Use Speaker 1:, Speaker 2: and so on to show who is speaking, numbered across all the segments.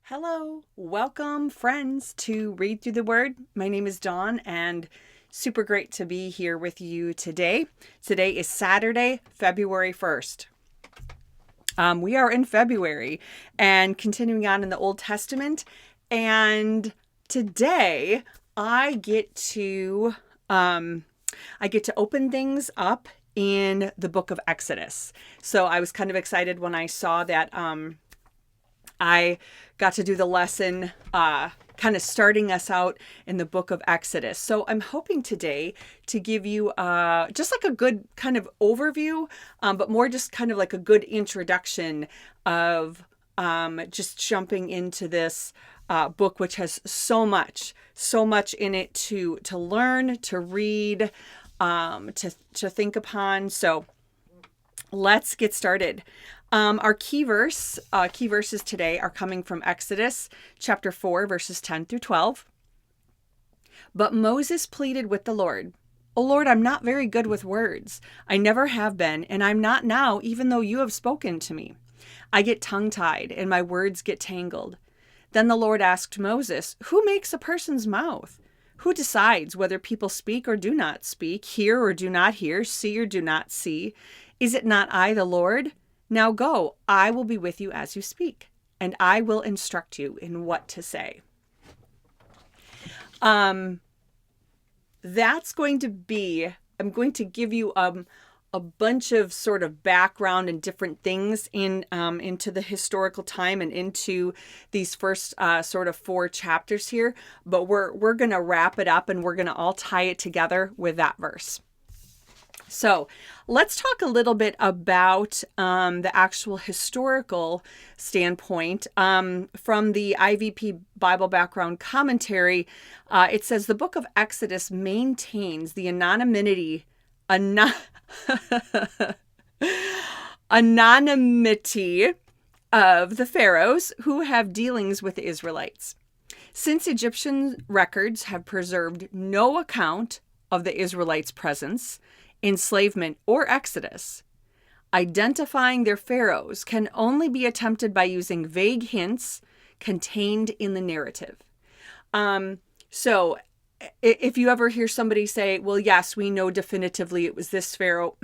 Speaker 1: Hello, welcome friends to Read Through the Word. My name is Dawn and super great to be here with you today. Today is Saturday, February 1st. We are in February and continuing on in the Old Testament. And today I get to open things up in the book of Exodus. So I was kind of excited when I saw that I got to do the lesson kind of starting us out in the book of Exodus. So I'm hoping today to give you just like a good kind of overview, but more just kind of like a good introduction of just jumping into this book, which has so much in it to learn, to read, to think upon. So let's get started. Our key verses today are coming from Exodus chapter 4, verses 10 through 12. But Moses pleaded with the Lord, "O Lord, I'm not very good with words. I never have been, and I'm not now, even though you have spoken to me. I get tongue-tied, and my words get tangled." Then the Lord asked Moses, "Who makes a person's mouth? Who decides whether people speak or do not speak, hear or do not hear, see or do not see? Is it not I, the Lord? Now go, I will be with you as you speak, and I will instruct you in what to say." That's going to be, I'm going to give you a bunch of sort of background and different things into the historical time and into these first sort of 4 chapters here, but we're going to wrap it up and we're going to all tie it together with that verse. So let's talk a little bit about the actual historical standpoint. From the IVP Bible Background Commentary, it says the book of Exodus maintains the anonymity of the Pharaohs who have dealings with the Israelites. Since Egyptian records have preserved no account of the Israelites' presence, enslavement, or exodus, identifying their pharaohs can only be attempted by using vague hints contained in the narrative. So if you ever hear somebody say, well, yes, we know definitively it was this pharaoh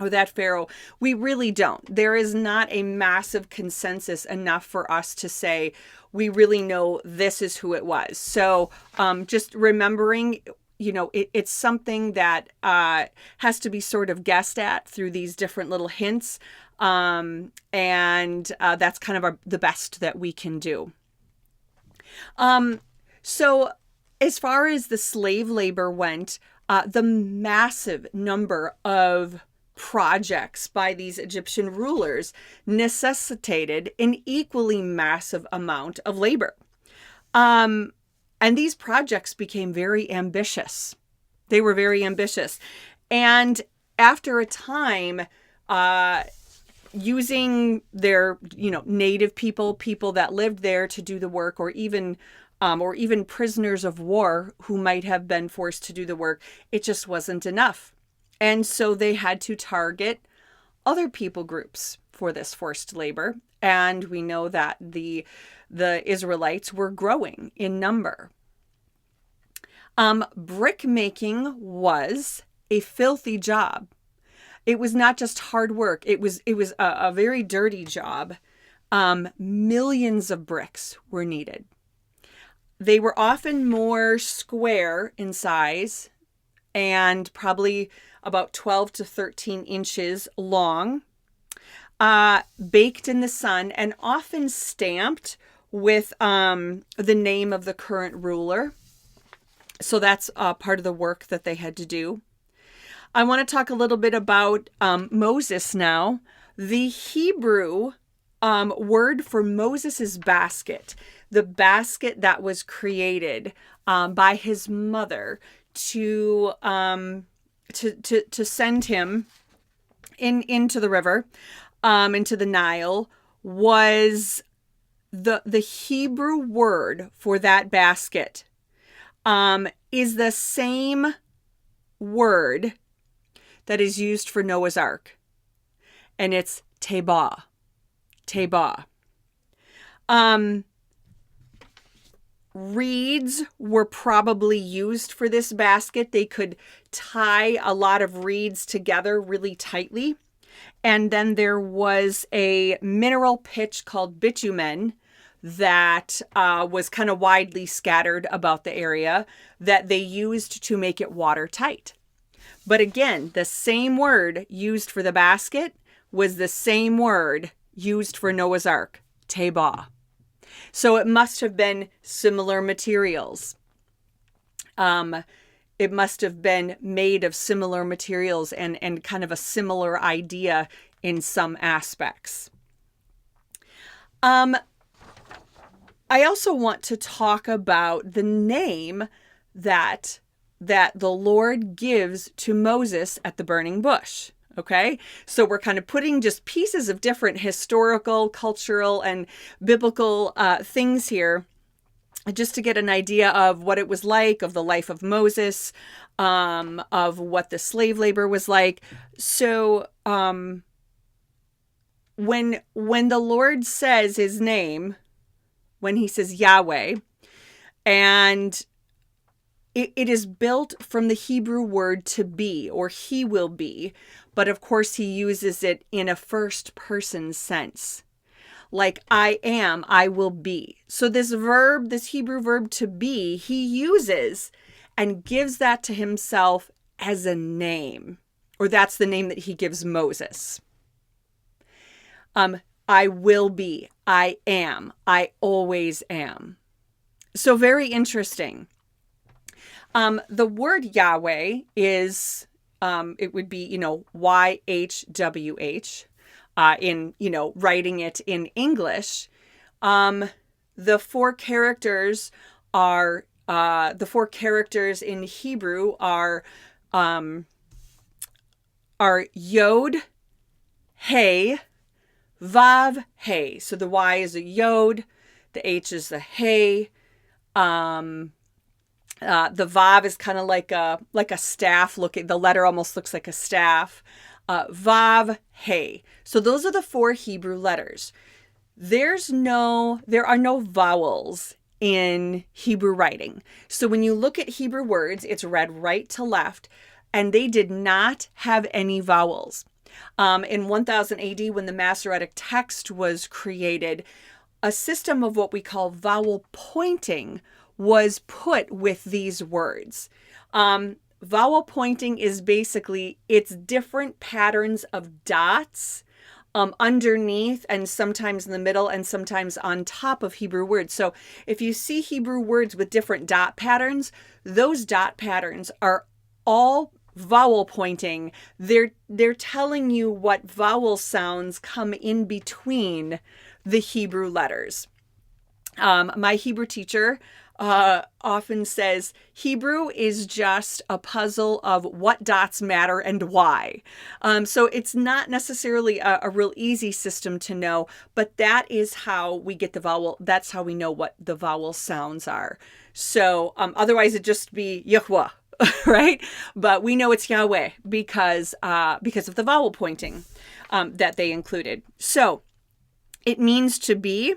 Speaker 1: or that pharaoh, we really don't. There is not a massive consensus enough for us to say we really know this is who it was. So just remembering, it's something that has to be sort of guessed at through these different little hints. And that's kind of the best that we can do. So as far as the slave labor went, the massive number of projects by these Egyptian rulers necessitated an equally massive amount of labor. And these projects became very ambitious. They were very ambitious. And after a time, using their, native people that lived there to do the work, or even prisoners of war who might have been forced to do the work, it just wasn't enough. And so they had to target other people groups for this forced labor. And we know that the Israelites were growing in number. Brick making was a filthy job. It was not just hard work. It was a very dirty job. Millions of bricks were needed. They were often more square in size and probably about 12 to 13 inches long, baked in the sun, and often stamped with the name of the current ruler. So that's part of the work that they had to do. I want to talk a little bit about Moses now. The Hebrew word for Moses's basket, the basket that was created by his mother to send him into the river, into the Nile, was the Hebrew word for that basket is the same word that is used for Noah's Ark, and it's tebah. Tebah. Reeds were probably used for this basket. They could tie a lot of reeds together really tightly. And then there was a mineral pitch called bitumen that was kind of widely scattered about the area that they used to make it watertight. But again, the same word used for the basket was the same word used for Noah's Ark, tebah. So it must have been similar materials. It must have been made of similar materials and kind of a similar idea in some aspects. I also want to talk about the name that the Lord gives to Moses at the burning bush. Okay, so we're kind of putting just pieces of different historical, cultural, and biblical things here just to get an idea of what it was like, of the life of Moses, of what the slave labor was like. So when the Lord says his name, when he says Yahweh, and it is built from the Hebrew word to be, or he will be, but of course he uses it in a first person sense. Like I am, I will be. So this verb, this Hebrew verb to be, he uses and gives that to himself as a name, or that's the name that he gives Moses. I will be, I am, I always am. So very interesting. The word Yahweh is, it would be, YHWH, in, writing it in English. The four characters in Hebrew are Yod, Hey, Vav, Hey. So the Y is a Yod, the H is the Hey, the Vav is kind of like a staff looking. The letter almost looks like a staff. Vav, Hey. So those are the four Hebrew letters. There are no vowels in Hebrew writing. So when you look at Hebrew words, it's read right to left, and they did not have any vowels. In 1000 AD, when the Masoretic text was created, a system of what we call vowel pointing was put with these words. Vowel pointing is basically, it's different patterns of dots underneath and sometimes in the middle and sometimes on top of Hebrew words. So if you see Hebrew words with different dot patterns, those dot patterns are all vowel pointing. They're telling you what vowel sounds come in between the Hebrew letters. My Hebrew teacher often says Hebrew is just a puzzle of what dots matter and why. So it's not necessarily a real easy system to know, but that is how we get the vowel. That's how we know what the vowel sounds are. So otherwise it'd just be Yahweh, right? But we know it's Yahweh because of the vowel pointing that they included. So it means to be.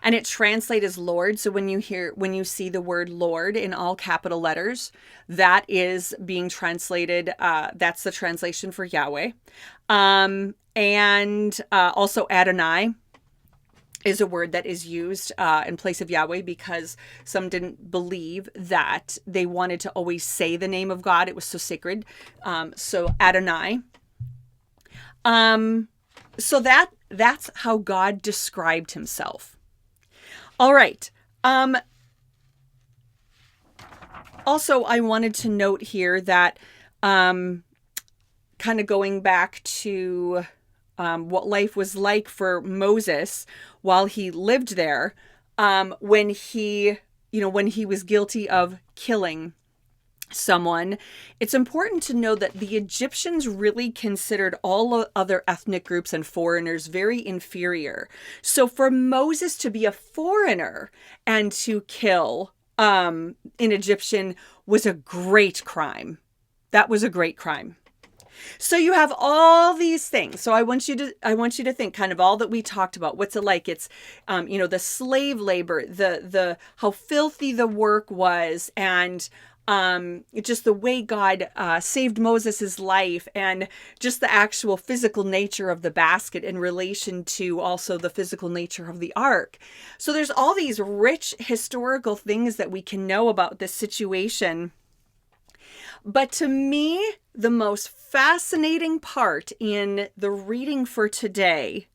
Speaker 1: And it translates as Lord. So when you see the word Lord in all capital letters, that is being translated. That's the translation for Yahweh. And also Adonai is a word that is used in place of Yahweh because some didn't believe that they wanted to always say the name of God. It was so sacred. So Adonai. So that's how God described himself. All right. Also, I wanted to note here that kind of going back to what life was like for Moses while he lived there, when he was guilty of killing someone, it's important to know that the Egyptians really considered all other ethnic groups and foreigners very inferior. So for Moses to be a foreigner and to kill an Egyptian was a great crime. That was a great crime. So you have all these things. So I want you to think kind of all that we talked about. What's it like? It's, the slave labor, the how filthy the work was, and just the way God saved Moses's life, and just the actual physical nature of the basket in relation to also the physical nature of the ark. So there's all these rich historical things that we can know about this situation. But to me, the most fascinating part in the reading for today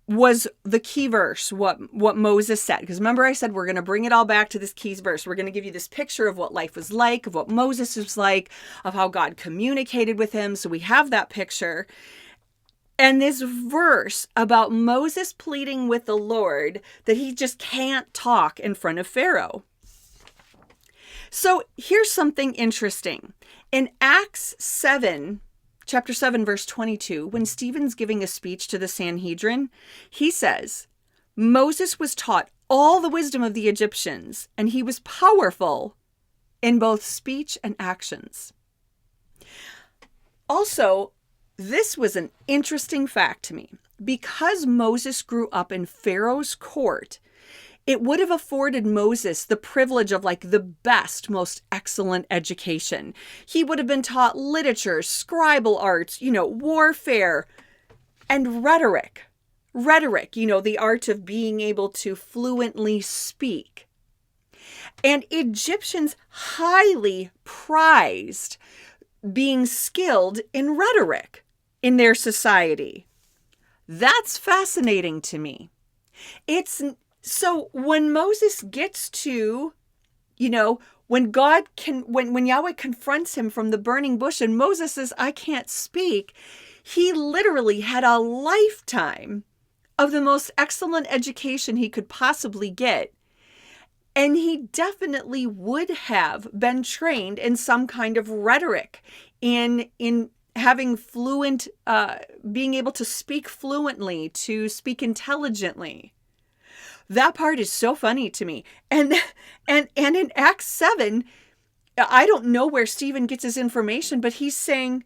Speaker 1: was the key verse, what Moses said. Because remember I said we're going to bring it all back to this key verse. We're going to give you this picture of what life was like, of what Moses was like, of how God communicated with him. So we have that picture. And this verse about Moses pleading with the Lord that he just can't talk in front of Pharaoh. So here's something interesting. In Acts 7, chapter 7, verse 22, when Stephen's giving a speech to the Sanhedrin, he says, Moses was taught all the wisdom of the Egyptians, and he was powerful in both speech and actions. Also, this was an interesting fact to me. Because Moses grew up in Pharaoh's court, it would have afforded Moses the privilege of like the best, most excellent education. He would have been taught literature, scribal arts, warfare, and rhetoric. Rhetoric, the art of being able to fluently speak. And Egyptians highly prized being skilled in rhetoric in their society. That's fascinating to me. So when Moses gets to, when Yahweh confronts him from the burning bush and Moses says, I can't speak, he literally had a lifetime of the most excellent education he could possibly get. And he definitely would have been trained in some kind of rhetoric, in having fluent, being able to speak fluently, to speak intelligently. That part is so funny to me. And in Acts 7, I don't know where Stephen gets his information, but he's saying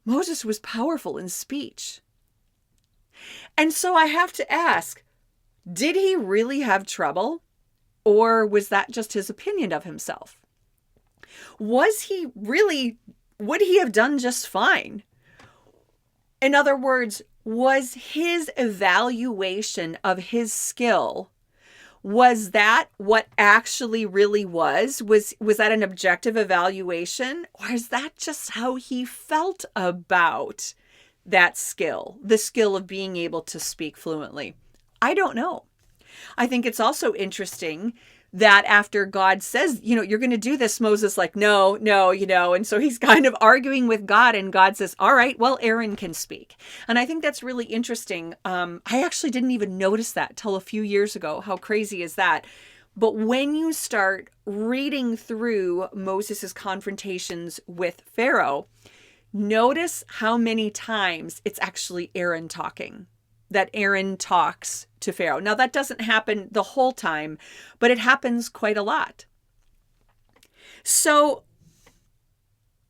Speaker 1: Moses was powerful in speech. And so I have to ask, did he really have trouble? Or was that just his opinion of himself? Would he have done just fine? In other words, was his evaluation of his skill, was that what actually really was? Was that an objective evaluation? Or is that just how he felt about that skill, the skill of being able to speak fluently? I don't know. I think it's also interesting that after God says, you're going to do this, Moses like, no, and so he's kind of arguing with God, and God says, all right, well, Aaron can speak. And I think that's really interesting. I actually didn't even notice that till a few years ago. How crazy is that? But when you start reading through Moses's confrontations with Pharaoh, notice how many times it's actually Aaron talking. That Aaron talks to Pharaoh. Now, that doesn't happen the whole time, but it happens quite a lot. So,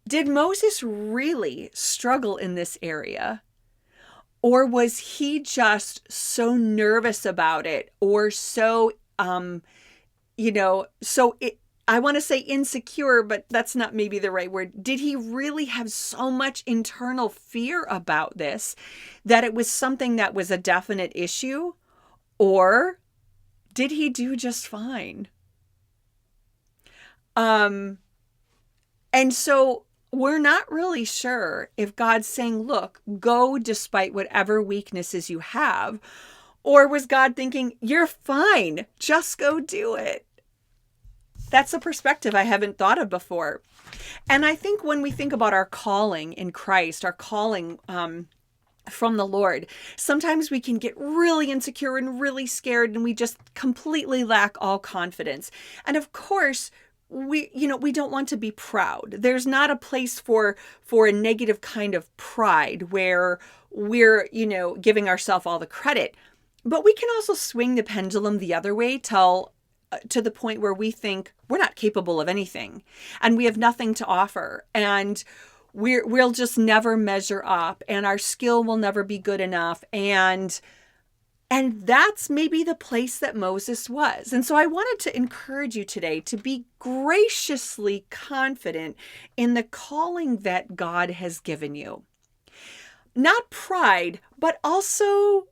Speaker 1: did Moses really struggle in this area? Or was he just so nervous about it, or so, I want to say insecure, but that's not maybe the right word. Did he really have so much internal fear about this that it was something that was a definite issue? Or did he do just fine? And so we're not really sure if God's saying, look, go despite whatever weaknesses you have. Or was God thinking, you're fine, just go do it? That's a perspective I haven't thought of before. And I think when we think about our calling in Christ, our calling from the Lord, sometimes we can get really insecure and really scared, and we just completely lack all confidence. And of course, we don't want to be proud. There's not a place for a negative kind of pride where we're, giving ourselves all the credit. But we can also swing the pendulum the other way to the point where we think we're not capable of anything and we have nothing to offer. And we'll just never measure up, and our skill will never be good enough. And that's maybe the place that Moses was. And so I wanted to encourage you today to be graciously confident in the calling that God has given you. Not pride, but also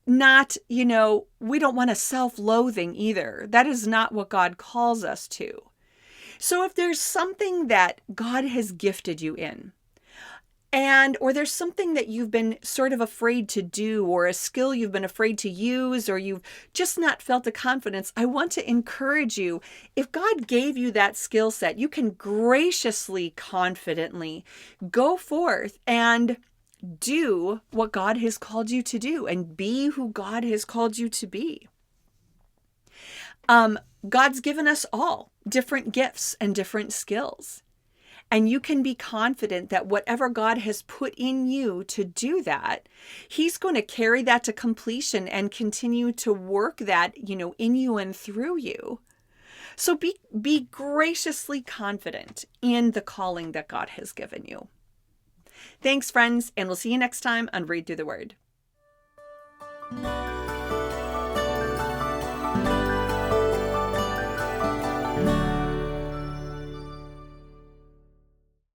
Speaker 1: not, we don't want a self-loathing either. That is not what God calls us to. So if there's something that God has gifted you in, or there's something that you've been sort of afraid to do, or a skill you've been afraid to use, or you've just not felt the confidence, I want to encourage you. If God gave you that skill set, you can graciously, confidently go forth and do what God has called you to do and be who God has called you to be. God's given us all different gifts and different skills. And you can be confident that whatever God has put in you to do that, He's going to carry that to completion and continue to work that, in you and through you. So be graciously confident in the calling that God has given you. Thanks, friends, and we'll see you next time on Read Through the Word.